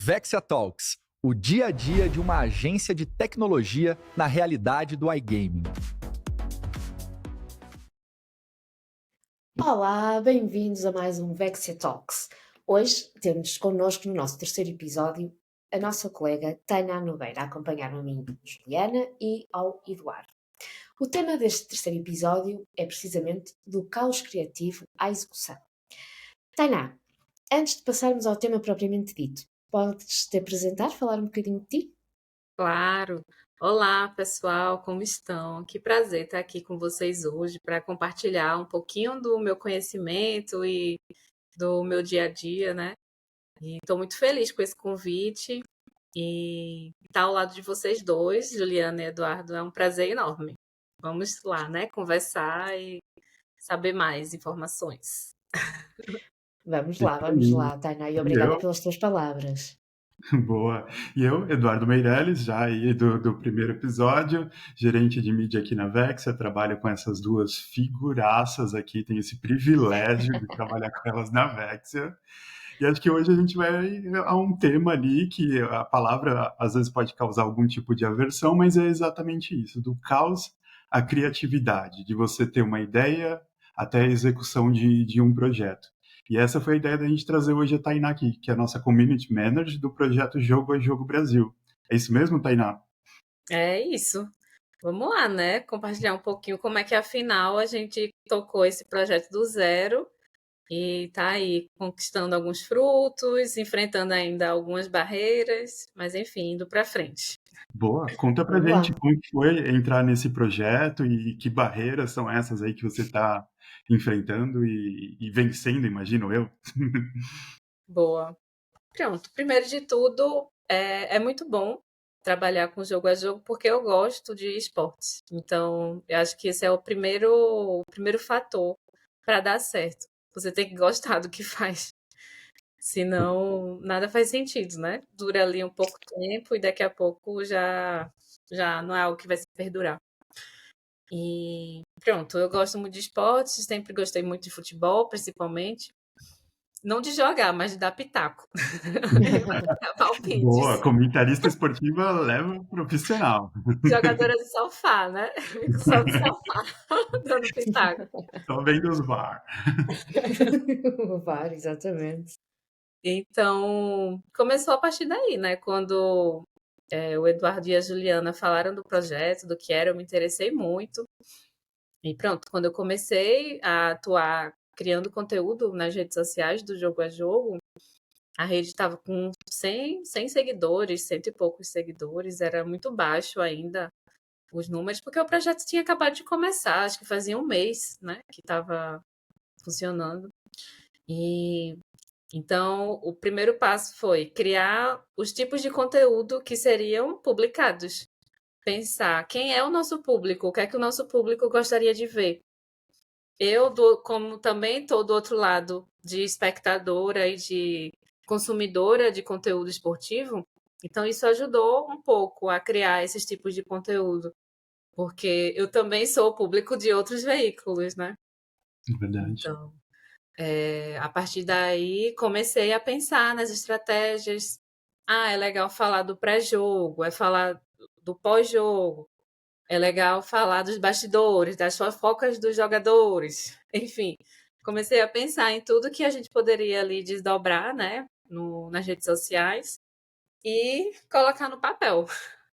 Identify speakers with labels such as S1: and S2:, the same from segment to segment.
S1: Vexia Talks, o dia a dia de uma agência de tecnologia na realidade do iGaming.
S2: Olá, bem-vindos a mais um Vexia Talks. Hoje temos connosco no nosso terceiro episódio a nossa colega Tainá Nogueira, a acompanhar a mim, Juliana, e ao Eduardo. O tema deste terceiro episódio é precisamente do caos criativo à execução. Tainá, antes de passarmos ao tema propriamente dito, podes te apresentar, falar um bocadinho de ti?
S3: Claro. Olá, pessoal, como estão? Que prazer estar aqui com vocês hoje para compartilhar um pouquinho do meu conhecimento e do meu dia a dia, né? E estou muito feliz com esse convite e estar ao lado de vocês dois, Juliana e Eduardo, é um prazer enorme. Vamos lá, né? Conversar e saber mais informações.
S2: Vamos
S4: Isso
S2: lá, Tainá, e
S4: aí. E
S2: obrigada
S4: eu,
S2: pelas tuas palavras.
S4: boa. E eu, Eduardo Meirelles, já aí do primeiro episódio, gerente de mídia aqui na Vexia, trabalho com essas duas figuraças aqui, tenho esse privilégio de trabalhar com elas na Vexia. E acho que hoje a gente vai a um tema ali que a palavra às vezes pode causar algum tipo de aversão, mas é exatamente isso, do caos à criatividade, de você ter uma ideia até a execução de um projeto. E essa foi a ideia da gente trazer hoje a Tainá aqui, que é a nossa Community Manager do projeto Jogo a Jogo Brasil. É isso mesmo, Tainá?
S3: É isso. Vamos lá, né? Compartilhar um pouquinho como é que afinal a gente tocou esse projeto do zero e tá aí conquistando alguns frutos, enfrentando ainda algumas barreiras, mas enfim, indo para frente.
S4: Boa, conta pra
S2: Vamos
S4: gente
S2: lá.
S4: como que foi entrar nesse projeto e que barreiras são essas aí que você está enfrentando e vencendo, imagino eu.
S3: Boa. Pronto. Primeiro de tudo, é muito bom trabalhar com jogo a jogo porque eu gosto de esportes. Então, eu acho que esse é o primeiro fator para dar certo. Você tem que gostar do que faz. Senão, nada faz sentido, né? Dura ali um pouco tempo e daqui a pouco já não é algo que vai se perdurar. E pronto, eu gosto muito de esportes, sempre gostei muito de futebol, principalmente. Não de jogar, mas de dar pitaco. Dar
S4: Boa,
S3: palpites.
S4: comentarista esportiva leva profissional.
S3: Jogadora de sofá, né? Fico só no sofá dando pitaco.
S4: Só vendo os VAR.
S2: O VAR, exatamente.
S3: Então, começou a partir daí, né? Quando o Eduardo e a Juliana falaram do projeto, do que era, eu me interessei muito. E pronto, quando eu comecei a atuar criando conteúdo nas redes sociais do Jogo a Jogo, a rede estava com 100 seguidores, cento e poucos seguidores, era muito baixo ainda os números, porque o projeto tinha acabado de começar, acho que fazia um mês, né, que estava funcionando. E então o primeiro passo foi criar os tipos de conteúdo que seriam publicados. Pensar quem é o nosso público, o que é que o nosso público gostaria de ver. Como também estou do outro lado de espectadora e de consumidora de conteúdo esportivo, então isso ajudou um pouco a criar esses tipos de conteúdo, porque eu também sou público de outros veículos, né?
S4: Verdade.
S3: Então, a partir daí, comecei a pensar nas estratégias. Ah, é legal falar do pré-jogo, é falar do pós-jogo, é legal falar dos bastidores, das fofocas dos jogadores. Enfim, comecei a pensar em tudo que a gente poderia ali desdobrar, né, nas redes sociais e colocar no papel.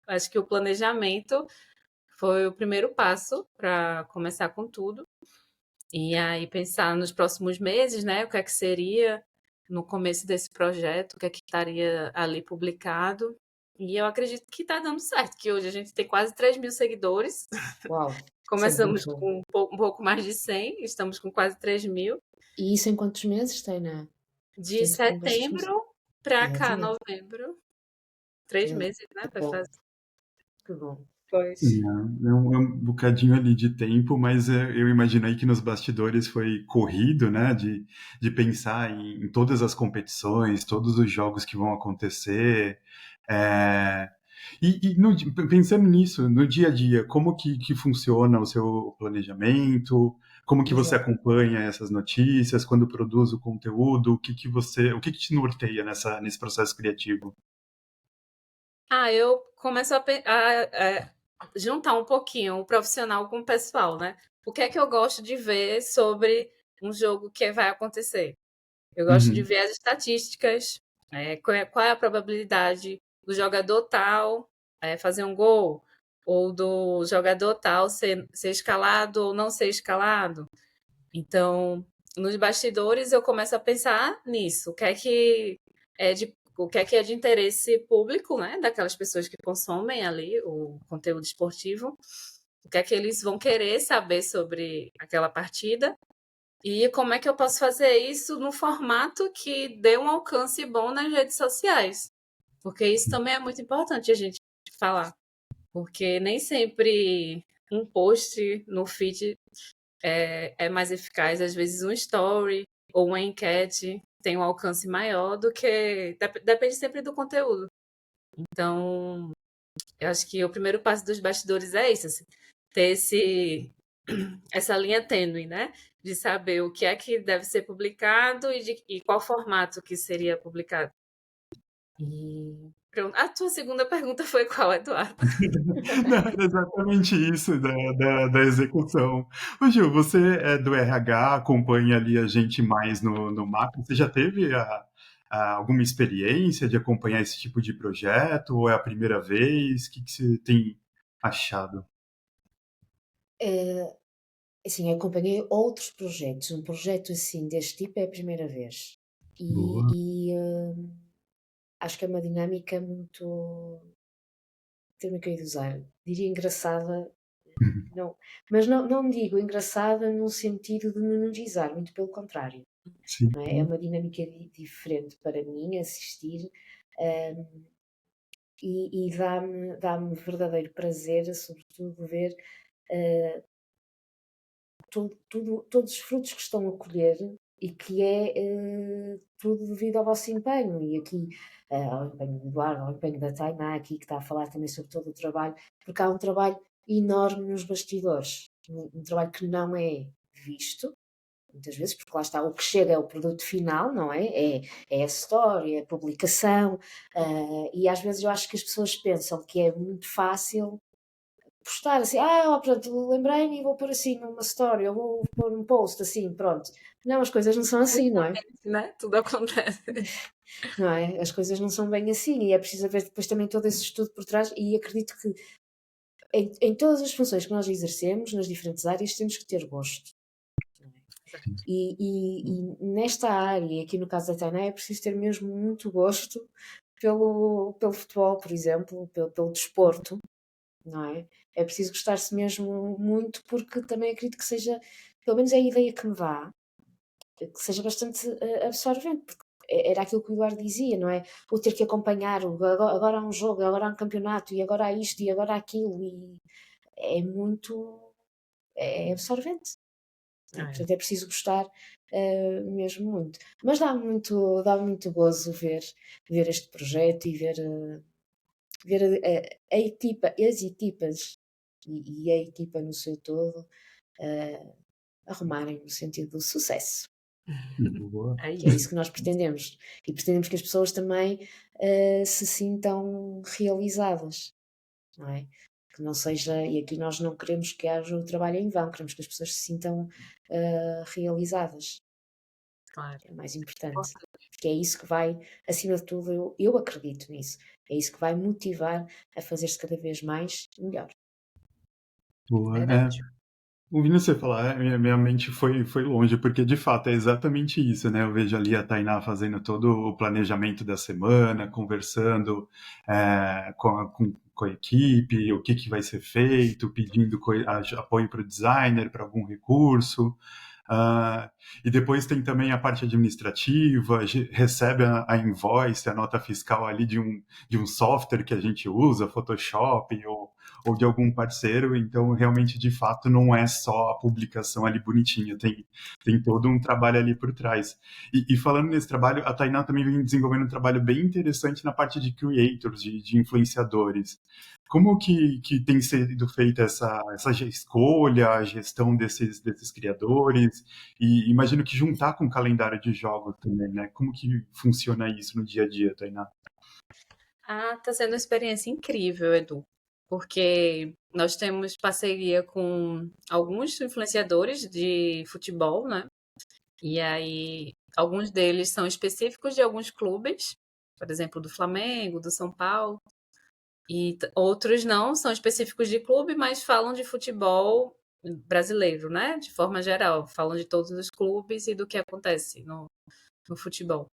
S3: Acho que o planejamento foi o primeiro passo para começar com tudo. E aí pensar nos próximos meses, né, o que é que seria no começo desse projeto, o que é que estaria ali publicado. E eu acredito que está dando certo, que hoje a gente tem quase 3.000 seguidores.
S2: Uau, isso é muito
S3: Começamos
S2: bom.
S3: com um pouco mais de 100, estamos com quase 3.000.
S2: E isso em quantos meses, Tainá?
S3: De
S2: Portanto, quando vocês começaram.
S3: setembro para cá,
S2: Exatamente.
S3: novembro. 3 meses, né?
S2: Que
S3: Vai
S2: bom,
S3: fazer.
S2: que bom.
S3: Pois.
S4: É um bocadinho ali de tempo, mas eu imaginei que nos bastidores foi corrido, né? De pensar em todas as competições, todos os jogos que vão acontecer. É, pensando nisso, no dia a dia, como que funciona o seu planejamento? Como que você
S2: Exato.
S4: acompanha essas notícias, quando produz o conteúdo, o que te norteia nesse processo criativo?
S3: Eu começo a juntar um pouquinho o profissional com o pessoal, né? O que é que eu gosto de ver sobre um jogo que vai acontecer? Eu gosto de
S4: Uhum,
S3: ver as estatísticas, qual é a probabilidade do jogador tal fazer um gol, ou do jogador tal ser escalado ou não ser escalado. Então, nos bastidores, eu começo a pensar nisso. O que é que é de interesse público, né? Daquelas pessoas que consomem ali o conteúdo esportivo. O que é que eles vão querer saber sobre aquela partida. E como é que eu posso fazer isso no formato que dê um alcance bom nas redes sociais? Porque isso também é muito importante a gente falar. Porque nem sempre um post no feed é mais eficaz. Às vezes um story ou uma enquete tem um alcance maior do que. Depende sempre do conteúdo. Então, eu acho que o primeiro passo dos bastidores é isso, assim, ter essa linha tênue, né? De saber o que é que deve ser publicado e qual formato que seria publicado. E pronto. A tua segunda pergunta foi qual, Eduardo?
S4: Não, era exatamente isso da execução. Ô Gil, você é do RH, acompanha ali a gente mais no macro. Você já teve alguma experiência de acompanhar esse tipo de projeto? Ou é a primeira vez? O que você tem achado?
S2: Eh, assim, acompanhei outros projetos. Um projeto assim deste tipo é a primeira vez.
S4: Boa.
S2: Acho que é uma dinâmica muito. Termo que eu ia usar. Diria engraçada. Não, mas não digo engraçada num sentido de menorizar, muito pelo contrário.
S4: Sim.
S2: Não é? É uma dinâmica diferente para mim assistir, hum, e dá-me verdadeiro prazer, sobretudo, ver todos os frutos que estão a colher e que é tudo devido ao vosso empenho. E aqui, ao empenho do Eduardo, ao empenho da Tainá, aqui que está a falar também sobre todo o trabalho, porque há um trabalho enorme nos bastidores, um trabalho que não é visto, muitas vezes, porque lá está, o que chega é o produto final, não é? É a história, é a publicação, e às vezes eu acho que as pessoas pensam que é muito fácil postar assim, pronto, lembrei-me e vou pôr assim numa story, ou vou pôr um post assim, pronto. Não, as coisas não são assim, não é?
S3: Né? Tudo acontece.
S2: Não é? As coisas não são bem assim e é preciso haver depois também todo esse estudo por trás e acredito que em todas as funções que nós exercemos, nas diferentes áreas, temos que ter gosto. E nesta área, aqui no caso da Tainá, é preciso ter mesmo muito gosto pelo futebol, por exemplo, pelo desporto, não é? É preciso gostar-se mesmo muito, porque também acredito que seja, pelo menos é a ideia que me dá, que seja bastante absorvente, porque era aquilo que o Eduardo dizia, não é? O ter que acompanhar, agora há um jogo, agora há um campeonato, e agora há isto, e agora há aquilo, e é muito, é absorvente. Não é? Portanto, é preciso gostar mesmo muito. Mas dá muito gozo ver este projeto e ver a equipa, as equipas e a equipa no seu todo arrumarem no sentido do sucesso,
S4: Boa.
S3: É
S2: que é
S3: isso.
S2: isso que nós pretendemos. E pretendemos que as pessoas também se sintam realizadas, não é? Que não seja, e aqui nós não queremos que haja o trabalho em vão, queremos que as pessoas se sintam realizadas,
S3: Claro.
S2: é o mais importante. Porque é isso que vai, acima de tudo, eu acredito nisso, é isso que vai motivar a fazer-se cada vez mais melhor.
S4: Boa.
S3: Verdade.
S4: Ouvindo você falar, minha mente foi longe, porque de fato é exatamente isso, né? Eu vejo ali a Tainá fazendo todo o planejamento da semana, conversando com a equipe, o que vai ser feito, pedindo apoio para o designer, para algum recurso. E depois tem também a parte administrativa, recebe a invoice, a nota fiscal ali de um software que a gente usa, Photoshop ou de algum parceiro, então realmente de fato não é só a publicação ali bonitinha, tem todo um trabalho ali por trás. E falando nesse trabalho, a Tainá também vem desenvolvendo um trabalho bem interessante na parte de creators, de influenciadores. Como que tem sido feita essa escolha, a gestão desses criadores? E imagino que juntar com o calendário de jogos também, né? Como que funciona isso no dia a dia, Tainá?
S3: Ah, tá sendo uma experiência incrível, Edu, porque nós temos parceria com alguns influenciadores de futebol, né? E aí, alguns deles são específicos de alguns clubes, por exemplo, do Flamengo, do São Paulo, e outros não, são específicos de clube, mas falam de futebol brasileiro, né? De forma geral, falam de todos os clubes e do que acontece no futebol.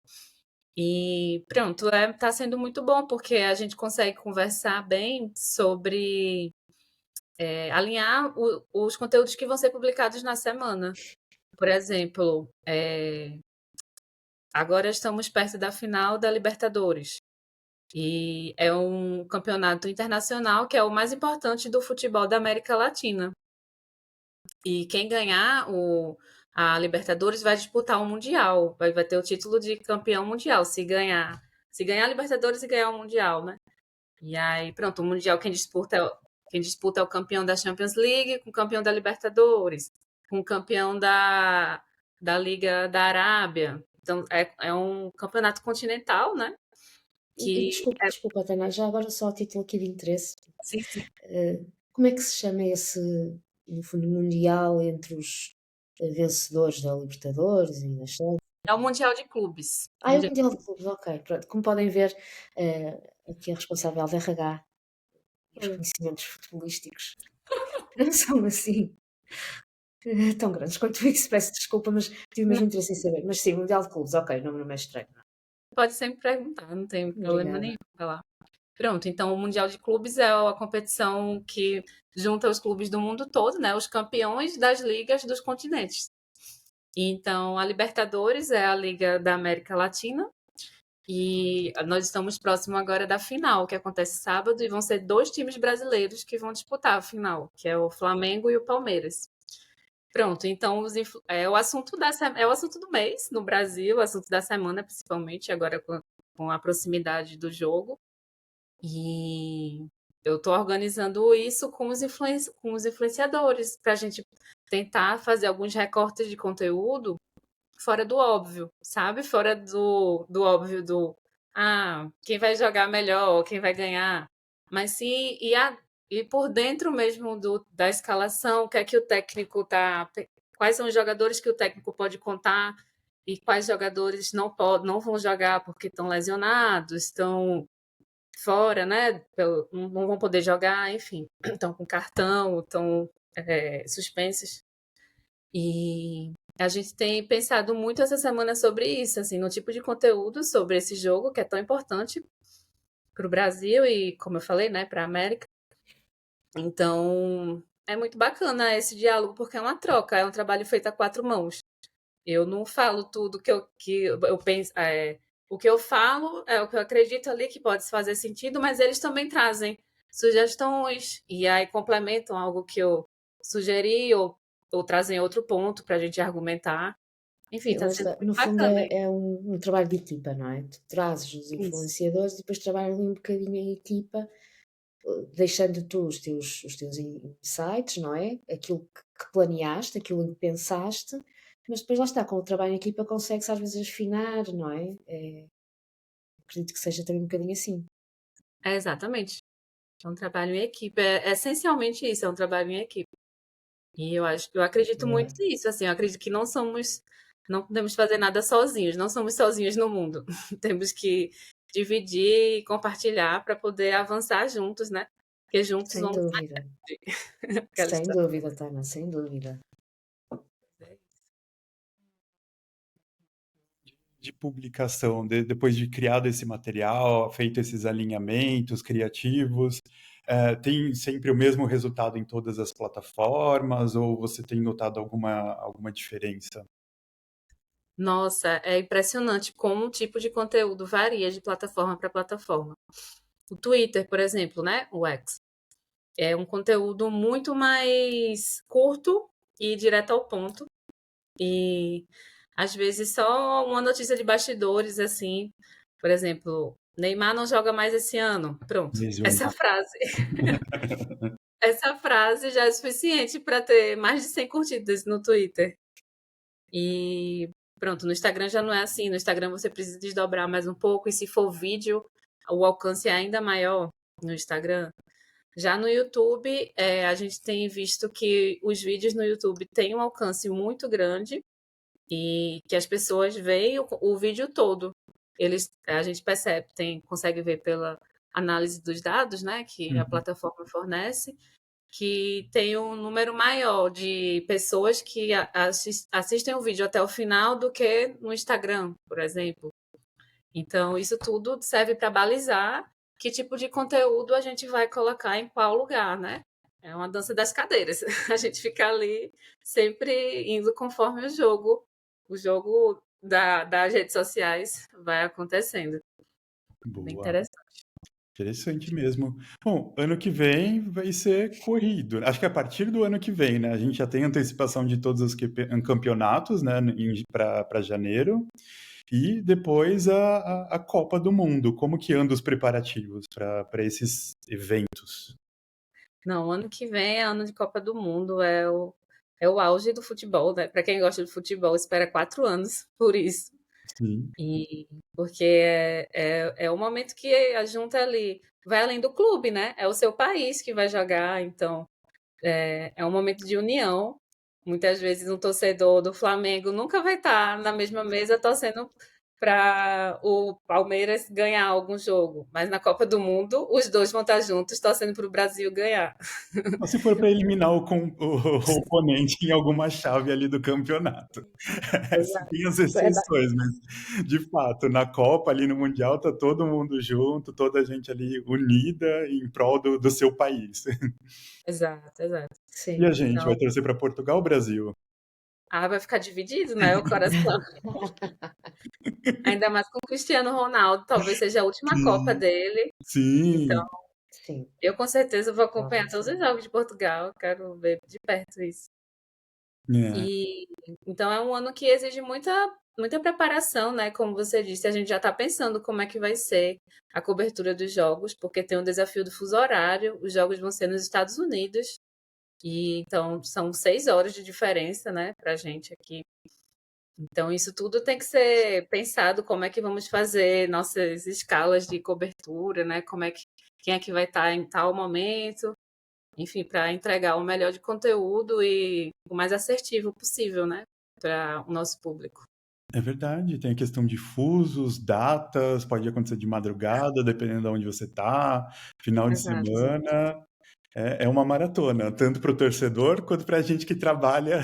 S3: E pronto, tá sendo muito bom, porque a gente consegue conversar bem sobre alinhar os conteúdos que vão ser publicados na semana. Por exemplo, agora estamos perto da final da Libertadores. E é um campeonato internacional que é o mais importante do futebol da América Latina. E quem ganhar a Libertadores vai disputar o Mundial, vai ter o título de campeão mundial, se ganhar a Libertadores e ganhar o Mundial, né? E aí, pronto, o Mundial quem disputa é o campeão da Champions League com o campeão da Libertadores, com o campeão da Liga da Arábia. Então, é um campeonato continental, né?
S2: E
S3: Que
S2: desculpa, Tana, já agora só a título aqui de interesse.
S3: sim, sim.
S2: Como é que se chama esse, no fundo, mundial entre os vencedores da Libertadores e da Champions?
S3: É o Mundial de Clubes.
S2: É o Mundial de Clubes, ok. Pronto. Como podem ver, aqui a responsável da RH e os conhecimentos futebolísticos não são assim tão grandes quanto isso. Peço desculpa, mas tive mesmo interesse em saber. Mas sim, Mundial de Clubes, ok, o nome não é estranho.
S3: Pode sempre perguntar, não tem problema
S2: Obrigada.
S3: nenhum falar. Pronto, então o Mundial de Clubes é a competição que junta os clubes do mundo todo, né? Os campeões das ligas dos continentes. Então, a Libertadores é a Liga da América Latina. E nós estamos próximo agora da final, que acontece sábado, e vão ser 2 times brasileiros que vão disputar a final, que é o Flamengo e o Palmeiras. Pronto, então é o assunto é o assunto do mês no Brasil, o assunto da semana, principalmente, agora com a proximidade do jogo. E eu estou organizando isso com com os influenciadores, para a gente tentar fazer alguns recortes de conteúdo fora do óbvio, sabe? Fora do óbvio quem vai jogar melhor, quem vai ganhar. Mas sim, e por dentro mesmo da escalação, o que é que o técnico tá. Quais são os jogadores que o técnico pode contar e quais jogadores não vão jogar porque estão lesionados, estão fora, né? Não vão poder jogar, enfim, estão com cartão, estão suspensos. E a gente tem pensado muito essa semana sobre isso, assim, no tipo de conteúdo sobre esse jogo que é tão importante para o Brasil e, como eu falei, né, para a América. Então, é muito bacana esse diálogo porque é uma troca, é um trabalho feito a 4 mãos. Eu não falo tudo que eu penso, o que eu falo é o que eu acredito ali que pode fazer sentido, mas eles também trazem sugestões e aí complementam algo que eu sugeri ou trazem outro ponto para a gente argumentar. Enfim, está sendo
S2: No
S3: muito
S2: fundo
S3: bacana.
S2: é um trabalho de equipa, não é? Tu trazes os
S3: Isso.
S2: influenciadores e depois trabalham ali um bocadinho em equipa, deixando tu os teus insights, não é? Aquilo que planeaste, aquilo em que pensaste, mas depois lá está, com o trabalho em equipa consegue-se às vezes afinar, não é? Acredito que seja também um bocadinho assim.
S3: É exatamente. É um trabalho em equipe. É essencialmente isso, é um trabalho em equipe. E eu acredito muito
S2: Verdade.
S3: nisso, assim, eu acredito que não podemos fazer nada sozinhos, não somos sozinhos no mundo. Temos que dividir e compartilhar para poder avançar juntos, né? Porque juntos
S2: Sem
S3: vamos
S2: dúvida.
S3: aquela
S2: Sem
S3: história.
S2: dúvida, Tana, sem dúvida.
S4: De publicação, depois de criado esse material, feito esses alinhamentos criativos, tem sempre o mesmo resultado em todas as plataformas ou você tem notado alguma diferença?
S3: Nossa, é impressionante como o tipo de conteúdo varia de plataforma para plataforma. O Twitter, por exemplo, né? O X. É um conteúdo muito mais curto e direto ao ponto. E às vezes só uma notícia de bastidores, assim. Por exemplo, Neymar não joga mais esse ano. Pronto. Essa
S4: Lesionado.
S3: frase. Essa frase já é suficiente para ter mais de 100 curtidas no Twitter. E pronto, no Instagram já não é assim. No Instagram você precisa desdobrar mais um pouco. E se for vídeo, o alcance é ainda maior no Instagram. Já no YouTube, a gente tem visto que os vídeos no YouTube têm um alcance muito grande e que as pessoas veem o vídeo todo. A gente percebe, consegue ver pela análise dos dados, né, que a plataforma fornece, que tem um número maior de pessoas que assistem o vídeo até o final do que no Instagram, por exemplo. Então, isso tudo serve para balizar que tipo de conteúdo a gente vai colocar em qual lugar, né? É uma dança das cadeiras. A gente fica ali sempre indo conforme o jogo das redes sociais vai acontecendo. Bem
S4: Boa.
S3: interessante.
S4: Interessante mesmo. Bom, ano que vem vai ser corrido. Acho que a partir do ano que vem, né? A gente já tem antecipação de todos os campeonatos, né? Para janeiro. E depois a Copa do Mundo. Como que andam os preparativos para esses eventos?
S3: Não, ano que vem é ano de Copa do Mundo, é o auge do futebol, né? Para quem gosta de futebol, espera 4 anos por isso.
S4: Sim.
S3: E porque é o momento que a junta ali vai além do clube, né? É o seu país que vai jogar, então é um momento de união. Muitas vezes um torcedor do Flamengo nunca vai estar na mesma mesa torcendo para o Palmeiras ganhar algum jogo, mas na Copa do Mundo os dois vão estar juntos torcendo para o Brasil ganhar.
S4: Ou se for para eliminar o oponente em alguma chave ali do campeonato. Tem as
S2: Verdade.
S4: exceções, mas de fato, na Copa, ali no Mundial, tá todo mundo junto, toda a gente ali unida em prol do seu país.
S3: Exato, exato.
S4: E
S2: Sim.
S4: a gente vai
S3: Então,
S4: torcer para Portugal ou Brasil?
S3: vai ficar dividido, né? O coração. Ainda mais com o Cristiano Ronaldo, talvez seja a última Copa
S4: Sim,
S3: dele. Então,
S4: sim.
S2: Sim.
S3: eu com certeza vou acompanhar
S2: Provavelmente
S3: todos os
S2: sim.
S3: jogos de Portugal, quero ver de perto isso.
S4: É,
S3: E então é um ano que exige muita preparação, né? Como você disse, a gente já está pensando como é que vai ser a cobertura dos jogos, porque tem o desafio do fuso horário, os jogos vão ser nos Estados Unidos, e então são 6 horas de diferença, né, pra gente aqui. Então, isso tudo tem que ser pensado, como é que vamos fazer nossas escalas de cobertura, né? Quem é que vai estar em tal momento, enfim, para entregar o melhor de conteúdo e o mais assertivo possível, né? Para o nosso público.
S4: é verdade. Tem a questão de fusos, datas, pode acontecer de madrugada, dependendo de onde você tá, final de
S3: Exato.
S4: semana. É uma maratona, tanto para o torcedor quanto para a gente que trabalha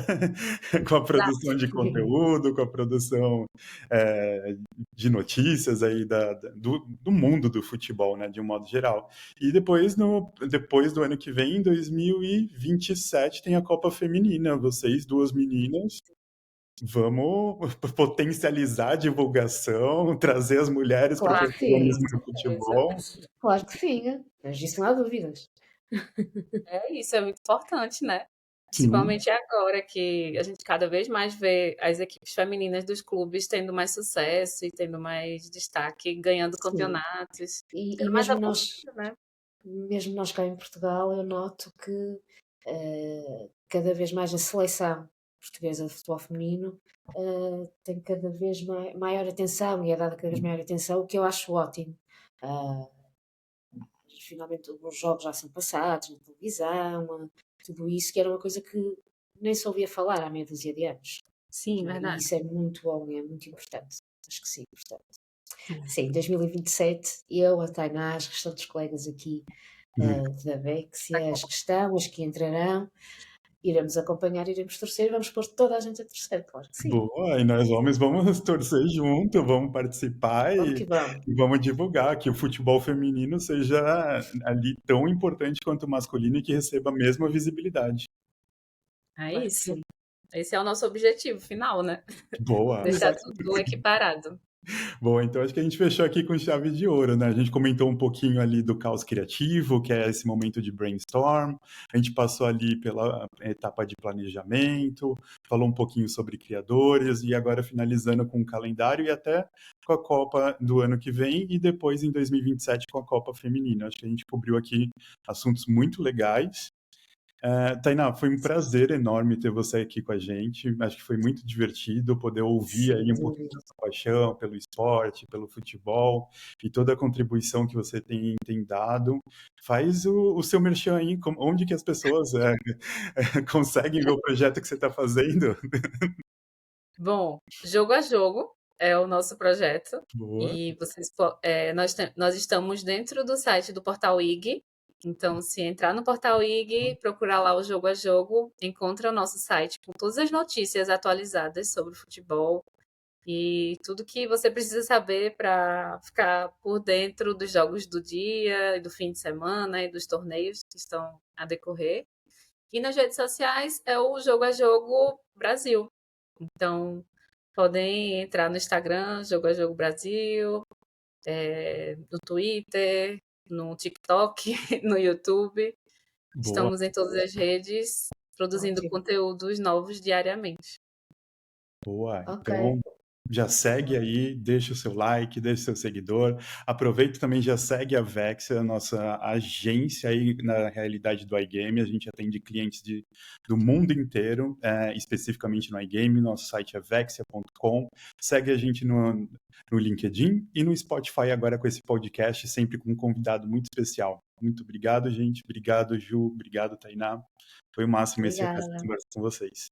S4: com a produção de conteúdo, com a produção de notícias aí do mundo do futebol, né, de um modo geral. E depois do ano que vem, em 2027, tem a Copa Feminina. Vocês, duas meninas, vamos potencializar a divulgação, trazer as mulheres para o
S2: Claro que sim.
S4: protagonismo do futebol.
S2: Claro que sim. Mas disso não há dúvidas.
S3: É isso, é muito importante, né?
S4: Sim,
S3: Principalmente agora que a gente cada vez mais vê as equipes femininas dos clubes tendo mais sucesso e tendo mais destaque, ganhando
S2: Sim.
S3: campeonatos,
S2: E
S3: tendo mais
S2: mesmo
S3: apoio,
S2: nós,
S3: né?
S2: mesmo nós cá em Portugal, eu noto que cada vez mais a seleção portuguesa de futebol feminino tem cada vez maior atenção e é dada cada vez maior atenção, o que eu acho ótimo. Ah, finalmente os jogos já são passados na televisão, tudo isso, que era uma coisa que nem se ouvia falar há meia dúzia de anos.
S3: Sim,
S2: E
S3: verdade.
S2: isso é muito bom, é muito importante. Acho que sim, portanto. Sim, em 2027, eu, a Tainá, as restantes colegas aqui da Vexia, as que estão, as que entrarão, iremos acompanhar, iremos torcer, vamos pôr toda a gente a torcer, claro que sim.
S4: boa, e nós homens vamos torcer junto, vamos participar
S2: Vamos que vamos.
S4: e vamos divulgar que o futebol feminino seja ali tão importante quanto o masculino e que receba a mesma visibilidade.
S3: É
S2: Claro que
S3: isso.
S2: sim.
S3: Esse é o nosso objetivo final, né?
S4: Boa.
S3: Deixar
S2: Exatamente.
S3: tudo equiparado.
S4: Bom, então acho que a gente fechou aqui com chave de ouro, né? A gente comentou um pouquinho ali do caos criativo, que é esse momento de brainstorm. A gente passou ali pela etapa de planejamento, falou um pouquinho sobre criadores e agora finalizando com o calendário e até com a Copa do ano que vem e depois em 2027 com a Copa Feminina. Acho que a gente cobriu aqui assuntos muito legais. Tainá, foi um prazer enorme ter você aqui com a gente. Acho que foi muito divertido poder ouvir aí
S2: Sem
S4: um pouquinho
S2: dúvida.
S4: da sua paixão pelo esporte, pelo futebol e toda a contribuição que você tem dado. Faz o seu merchan aí, onde que as pessoas conseguem ver o projeto que você está fazendo.
S3: Bom, Jogo a Jogo é o nosso projeto
S4: Boa.
S3: e nós estamos dentro do site do Portal IG. Então, se entrar no Portal IG, procurar lá o Jogo a Jogo, encontra o nosso site com todas as notícias atualizadas sobre o futebol e tudo que você precisa saber para ficar por dentro dos jogos do dia e do fim de semana e dos torneios que estão a decorrer. E nas redes sociais é o Jogo a Jogo Brasil. Então, podem entrar no Instagram, Jogo a Jogo Brasil, no Twitter, no TikTok, no YouTube.
S4: Boa.
S3: Estamos em todas as redes, produzindo
S2: Ótimo.
S3: conteúdos novos diariamente.
S4: Boa.
S2: Ok.
S4: Então, já segue aí, deixa o seu like, deixa o seu seguidor. Aproveita também, já segue a Vexia, a nossa agência aí na realidade do iGame. A gente atende clientes do mundo inteiro, especificamente no iGame. Nosso site é vexia.com. Segue a gente no LinkedIn e no Spotify agora com esse podcast, sempre com um convidado muito especial. Muito obrigado, gente. Obrigado, Ju. Obrigado, Tainá. Foi o máximo essa
S2: Obrigada.
S4: conversa com vocês.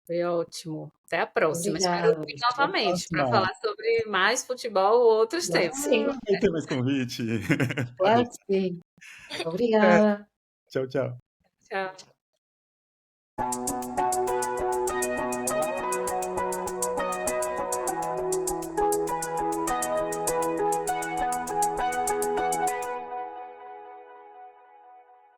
S3: Foi ótimo. Até a próxima. Espero
S2: Obrigada.
S3: vir
S4: Até a
S3: novamente para
S4: próxima.
S3: falar sobre mais futebol ou outros
S2: Claro que
S3: temas.
S2: sim.
S4: Vai ter mais convite.
S2: Claro
S4: Pode.
S2: que sim. Obrigada.
S4: Tchau, tchau.
S3: Tchau.